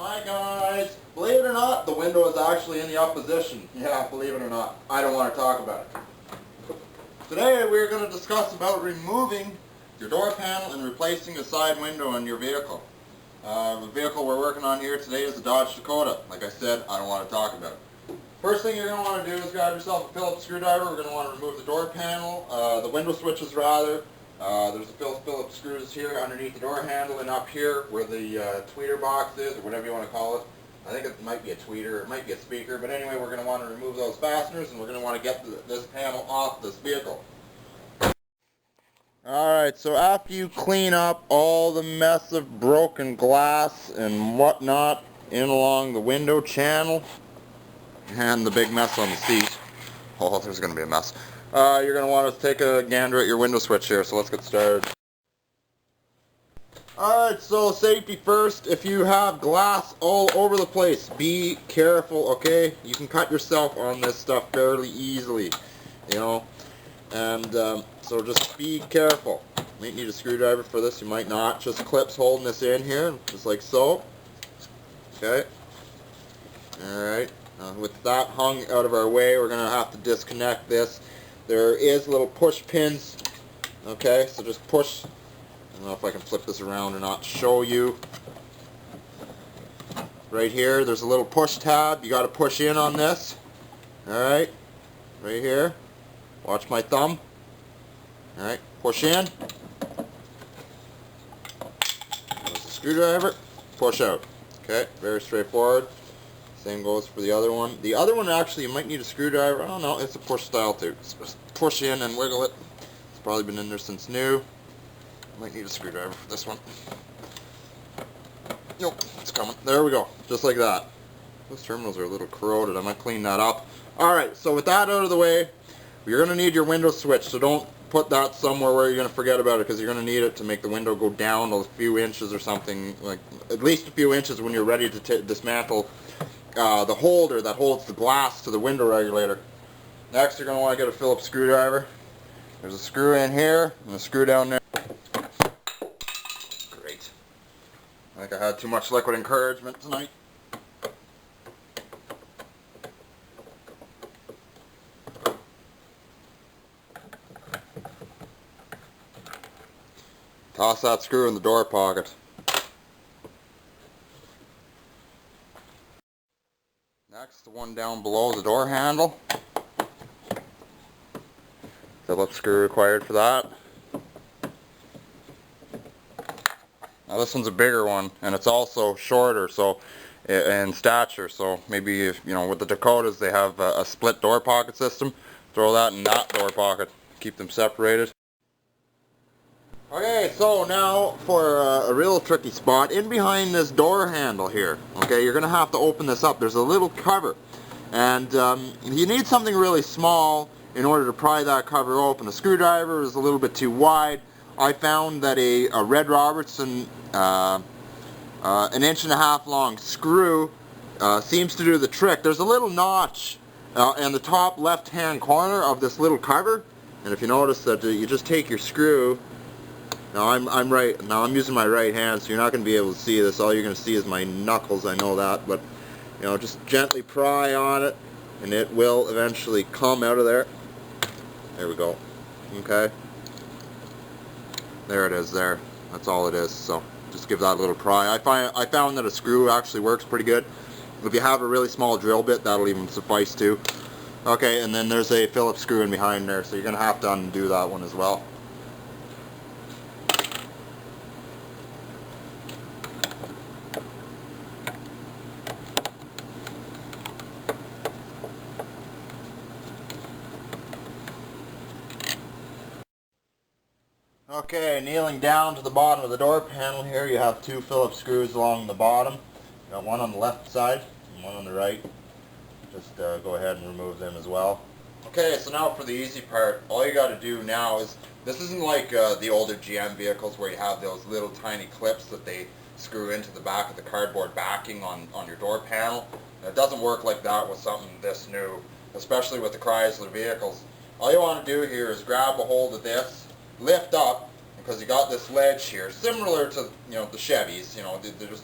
Hi guys! Believe it or not, the window is actually in the opposition. Yeah, believe it or not. I don't want to talk about it. Today we're going to discuss about removing your door panel and replacing the side window in your vehicle. The vehicle we're working on here today is the Dodge Dakota. Like I said, I don't want to talk about it. First thing you're going to want to do is grab yourself a Phillips screwdriver. We're going to want to remove the door panel, the window switches rather. There's a Phillips screws here underneath the door handle and up here where the tweeter box is, or whatever you want to call it. I think it might be a tweeter, it might be a speaker, but anyway, we're going to want to remove those fasteners and we're going to want to get this panel off this vehicle. Alright, so after you clean up all the mess of broken glass and whatnot in along the window channel and the big mess on the seat, oh, there's going to be a mess. You're going to want to take a gander at your window switch here, so let's get started. Alright, so safety first. If you have glass all over the place, be careful, okay? You can cut yourself on this stuff fairly easily, you know? And so just be careful. You might need a screwdriver for this, you might not. Just clips holding this in here, just like so. Okay? Alright, with that hung out of our way, we're going to have to disconnect this. There is little push pins, okay, so just push. I don't know if I can flip this around or not to show you. Right here, there's a little push tab. You got to push in on this. Alright, right here. Watch my thumb. Alright, push in. There's the screwdriver. Push out. Okay, very straightforward. Same goes for the other one. The other one actually you might need a screwdriver. I don't know, it's a push style too. Just push in and wiggle it. It's probably been in there since new. Might need a screwdriver for this one. Nope, it's coming. There we go. Just like that. Those terminals are a little corroded. I might clean that up. Alright, so with that out of the way, you're going to need your window switch. So don't put that somewhere where you're going to forget about it, because you're going to need it to make the window go down a few inches or something. Like at least a few inches when you're ready to dismantle the holder that holds the glass to the window regulator. Next, you're going to want to get a Phillips screwdriver. There's a screw in here and a screw down there. Great. I think I had too much liquid encouragement tonight. Toss that screw in the door pocket. Next, the one down below the door handle. Phillips screw required for that. Now this one's a bigger one, and it's also shorter, so in stature. So maybe if you know with the Dakotas they have a split door pocket system. Throw that in that door pocket. Keep them separated. Okay, so now for a real tricky spot, in behind this door handle here, okay, you're going to have to open this up. There's a little cover, and you need something really small in order to pry that cover open. A screwdriver is a little bit too wide. I found that a Red Robertson, an 1.5 inch long screw seems to do the trick. There's a little notch in the top left hand corner of this little cover, and if you notice that you just take your screw. Now I'm using my right hand, so you're not going to be able to see this. All you're going to see is my knuckles, I know that, but you know, just gently pry on it and it will eventually come out of there. There we go. Okay. There it is there. That's all it is. So just give that a little pry. I found that a screw actually works pretty good. If you have a really small drill bit, that'll even suffice too. Okay, and then there's a Phillips screw in behind there, so you're going to have to undo that one as well. Okay, kneeling down to the bottom of the door panel here, you have two Phillips screws along the bottom. You got one on the left side and one on the right. Just go ahead and remove them as well. Okay, so now for the easy part. All you got to do now is, this isn't like the older GM vehicles where you have those little tiny clips that they screw into the back of the cardboard backing on your door panel. It doesn't work like that with something this new, especially with the Chrysler vehicles. All you want to do here is grab a hold of this, lift up, and because you got this ledge here, similar to, you know, the Chevys. You know,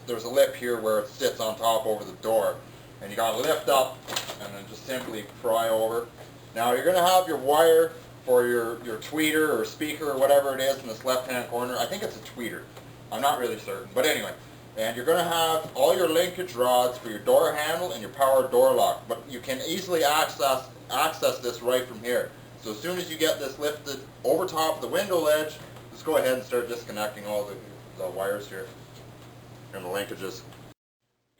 there's a lip here where it sits on top over the door, and you got to lift up and then just simply pry over. Now you're going to have your wire for your tweeter or speaker or whatever it is in this left-hand corner. I think it's a tweeter. I'm not really certain, but anyway. And you're going to have all your linkage rods for your door handle and your power door lock, but you can easily access this right from here. So as soon as you get this lifted over top of the window ledge, just go ahead and start disconnecting all the wires here and the linkages.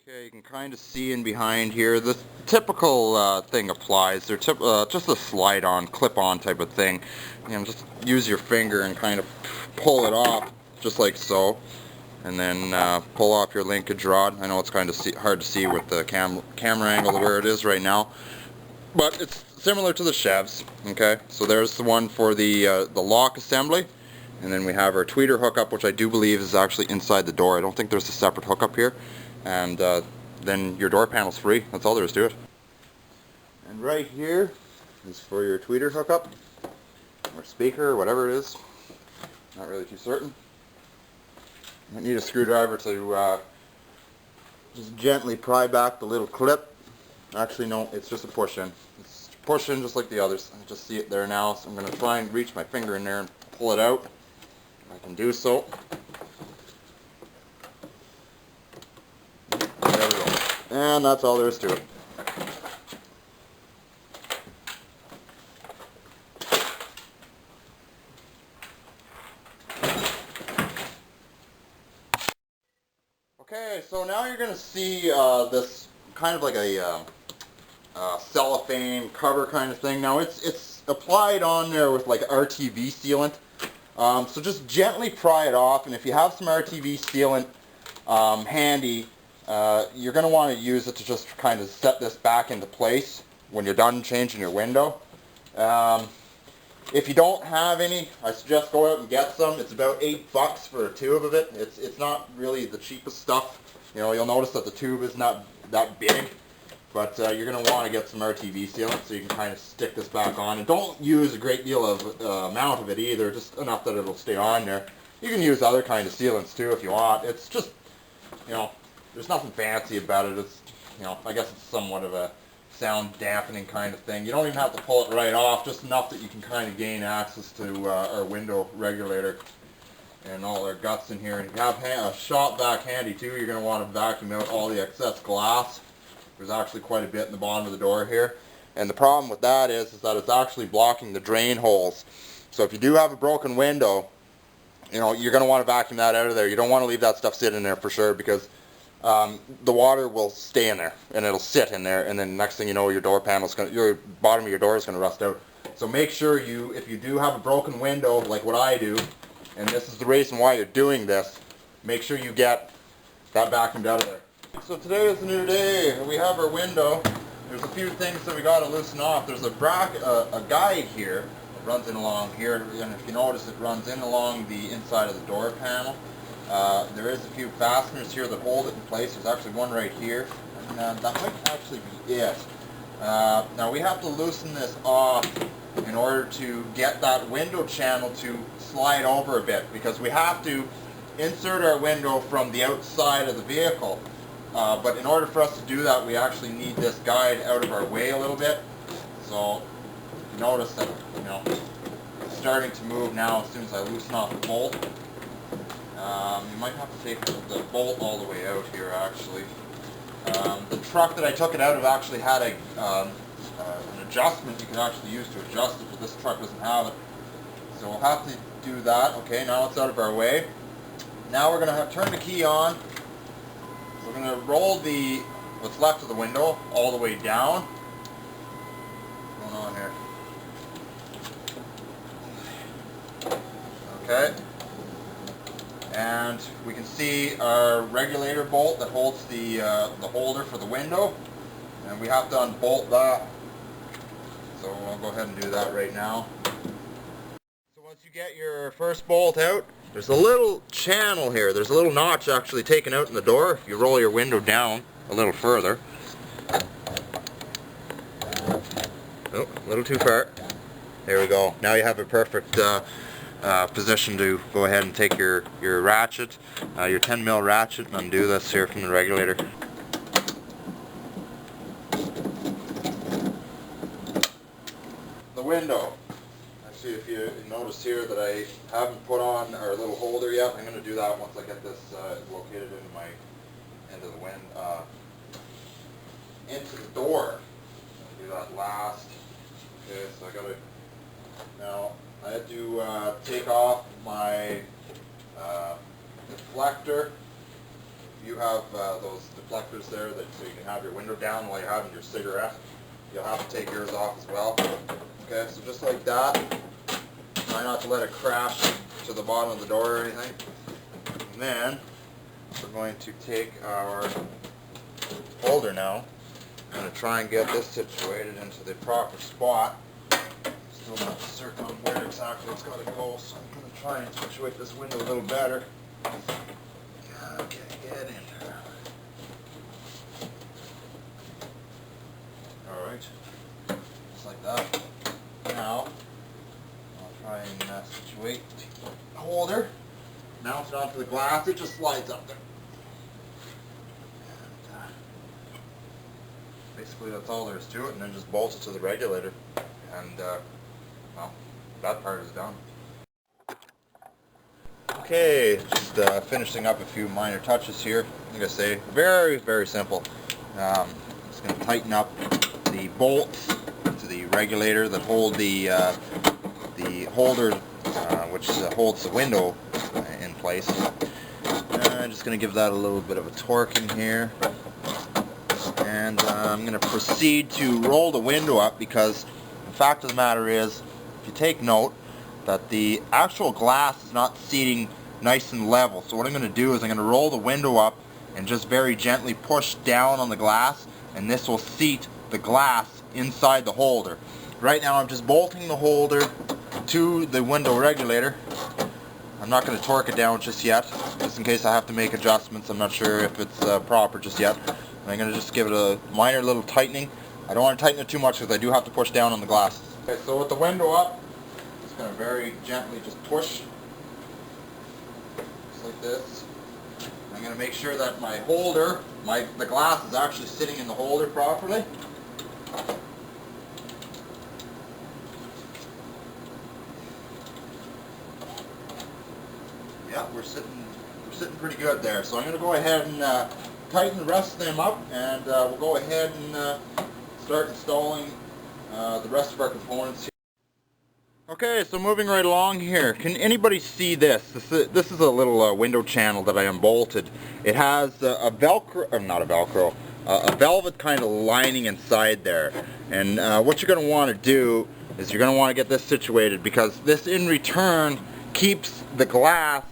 Okay, you can kind of see in behind here, the typical thing applies. They're just a slide-on, clip-on type of thing. You know, just use your finger and kind of pull it off, just like so. And then pull off your linkage rod. I know it's kind of hard to see with the camera angle where it is right now, but it's similar to the Chevs. Okay, so there's the one for the lock assembly, and then we have our tweeter hookup, which I do believe is actually inside the door. I don't think there's a separate hookup here, and then your door panel's free. That's all there is to it. And right here is for your tweeter hookup, or speaker, or whatever it is. Not really too certain. I need a screwdriver to just gently pry back the little clip. Actually, no, it's just a push-in. It's push-in just like the others. I just see it there now, so I'm going to try and reach my finger in there and pull it out. I can do so. There we go. And that's all there is to it. Okay, so now you're going to see this kind of like a cellophane cover kind of thing. Now it's applied on there with like RTV sealant. So just gently pry it off, and if you have some RTV sealant handy, you're going to want to use it to just kind of set this back into place when you're done changing your window. If you don't have any, I suggest go out and get some. It's about $8 for a tube of it. It's not really the cheapest stuff. You know, you'll notice that the tube is not that big, but you're going to want to get some RTV sealant so you can kind of stick this back on. And don't use a great deal of amount of it either, just enough that it'll stay on there. You can use other kind of sealants too if you want. It's just, you know, there's nothing fancy about it. It's, you know, I guess it's somewhat of a sound dampening kind of thing. You don't even have to pull it right off, just enough that you can kind of gain access to our window regulator and all our guts in here. And if you have a shop vac handy too, you're going to want to vacuum out all the excess glass. There's actually quite a bit in the bottom of the door here. And the problem with that is that it's actually blocking the drain holes. So if you do have a broken window, you know, you're going to want to vacuum that out of there. You don't want to leave that stuff sitting there for sure, because the water will stay in there and it'll sit in there, and then next thing you know, your door panel's your bottom of your door is going to rust out. So make sure if you do have a broken window like what I do, and this is the reason why you're doing this, make sure you get that vacuumed out of there. So today is a new day. We have our window. There's a few things that we got to loosen off. There's a guide here that runs in along here, and if you notice, it runs in along the inside of the door panel. There is a few fasteners here that hold it in place. There's actually one right here, and that might actually be it. Now we have to loosen this off in order to get that window channel to slide over a bit, because we have to insert our window from the outside of the vehicle. But in order for us to do that, we actually need this guide out of our way a little bit. So you notice that, you know, it's starting to move now as soon as I loosen off the bolt. You might have to take the bolt all the way out here, actually. The truck that I took it out of actually had an adjustment you can actually use to adjust it, but this truck doesn't have it. So we'll have to do that. Okay, now it's out of our way. Now we're going to turn the key on. We're going to roll what's left of the window all the way down. What's going on here? Okay. And we can see our regulator bolt that holds the holder for the window, and we have to unbolt that. So I'll go ahead and do that right now. So once you get your first bolt out, there's a little channel here. There's a little notch actually taken out in the door if you roll your window down a little further. Oh, a little too far. There we go. Now you have a perfect position to go ahead and take your ratchet, your 10mm ratchet, and undo this here from the regulator. The window. Actually, if you notice here that I haven't put on our little holder yet, I'm going to do that once I get this located into my into the wind into the door. I'll do that last. Okay, so I got to now. I had to take off my deflector. If you have those deflectors there that so you can have your window down while you're having your cigarette, you'll have to take yours off as well. Okay, so just like that. Try not to let it crash to the bottom of the door or anything. And then we're going to take our holder now. I'm going to try and get this situated into the proper spot. Still not certain on where exactly it's got to go, so I'm going to try and situate this window a little better. Okay, get in there. Alright, just like that. Now, I'll try and situate the holder. Mount it onto the glass, it just slides up there. And, basically that's all there is to it, and then just bolt it to the regulator. And well, that part is done. Okay, just finishing up a few minor touches here. Like I say, very, very simple. Just going to tighten up the bolts to the regulator that hold the holder, which holds the window in place. I'm just going to give that a little bit of a torque in here. And I'm going to proceed to roll the window up because the fact of the matter is, if you take note, that the actual glass is not seating nice and level. So what I'm going to do is I'm going to roll the window up and just very gently push down on the glass, and this will seat the glass inside the holder. Right now I'm just bolting the holder to the window regulator. I'm not going to torque it down just yet, just in case I have to make adjustments. I'm not sure if it's proper just yet. And I'm going to just give it a minor little tightening. I don't want to tighten it too much because I do have to push down on the glass. Okay, so with the window up, just going to very gently just push, just like this. I'm going to make sure that my holder, the glass is actually sitting in the holder properly. Yeah, we're sitting pretty good there. So I'm going to go ahead and tighten the rest of them up, and we'll go ahead and start installing the rest of our components here. Okay, so moving right along here, can anybody see this? This is a little window channel that I unbolted. It has a Velcro, or not a Velcro, a velvet kind of lining inside there. And what you're going to want to do is you're going to want to get this situated, because this in return keeps the glass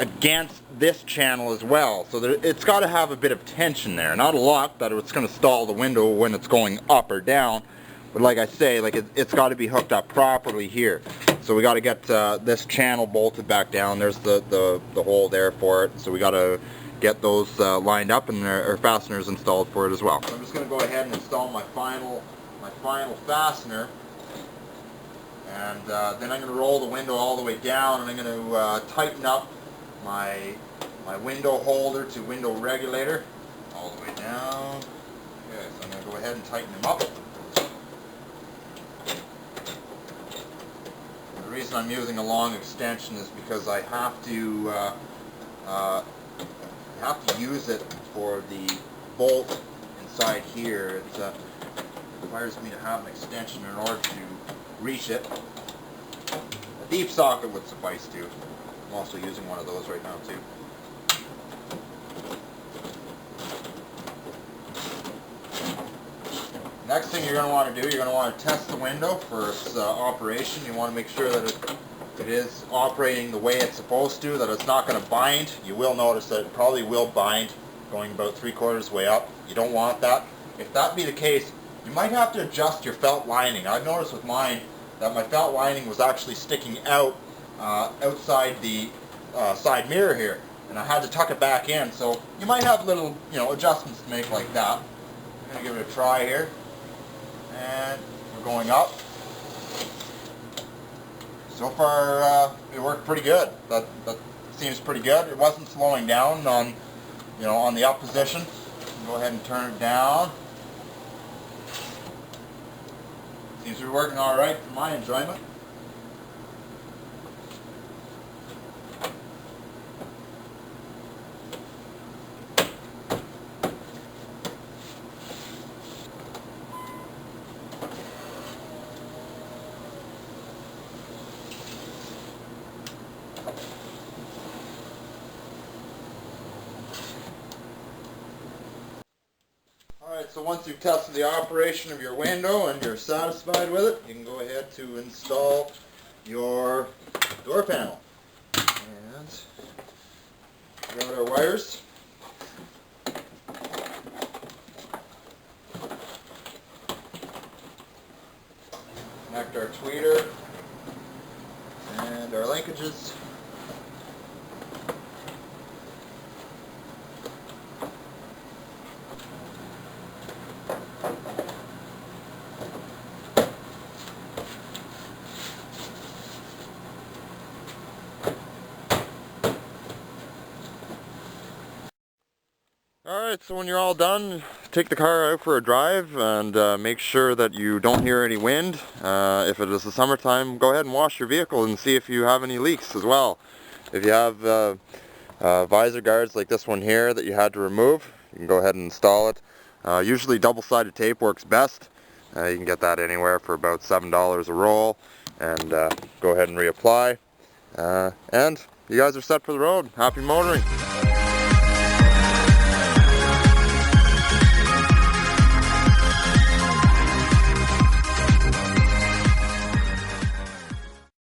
against this channel as well. So it's got to have a bit of tension there. Not a lot, that it's going to stall the window when it's going up or down. But like I say, like it's got to be hooked up properly here. So we got to get this channel bolted back down. There's the hole there for it. So we got to get those lined up, and our fasteners installed for it as well. So I'm just going to go ahead and install my final fastener. And then I'm going to roll the window all the way down, and I'm going to tighten up my window holder to window regulator all the way down. Okay, so I'm going to go ahead and tighten them up. The reason I'm using a long extension is because I have to use it for the bolt inside here. It requires me to have an extension in order to reach it. A deep socket would suffice too. I'm also using one of those right now too. Next thing you're going to want to do, you're going to want to test the window for its operation. You want to make sure that it is operating the way it's supposed to, that it's not going to bind. You will notice that it probably will bind going about 3/4 way up. You don't want that. If that be the case, you might have to adjust your felt lining. I've noticed with mine that my felt lining was actually sticking out outside the side mirror here, and I had to tuck it back in. So you might have little, adjustments to make like that. I'm going to give it a try here, and we're going up. so far it worked pretty good. That seems pretty good. It wasn't slowing down on, you know, on the up position. Go ahead and turn it down. Seems to be working all right for my enjoyment. Alright, so once you've tested the operation of your window and you're satisfied with it, you can go ahead to install your door panel. And got our wires. Connect our tweeter and our linkages. Alright, so when you're all done, take the car out for a drive and make sure that you don't hear any wind. If it is the summertime, go ahead and wash your vehicle and see if you have any leaks as well. If you have visor guards like this one here that you had to remove, you can go ahead and install it. Usually double-sided tape works best. You can get that anywhere for about $7 a roll, and go ahead and reapply. And you guys are set for the road. Happy motoring!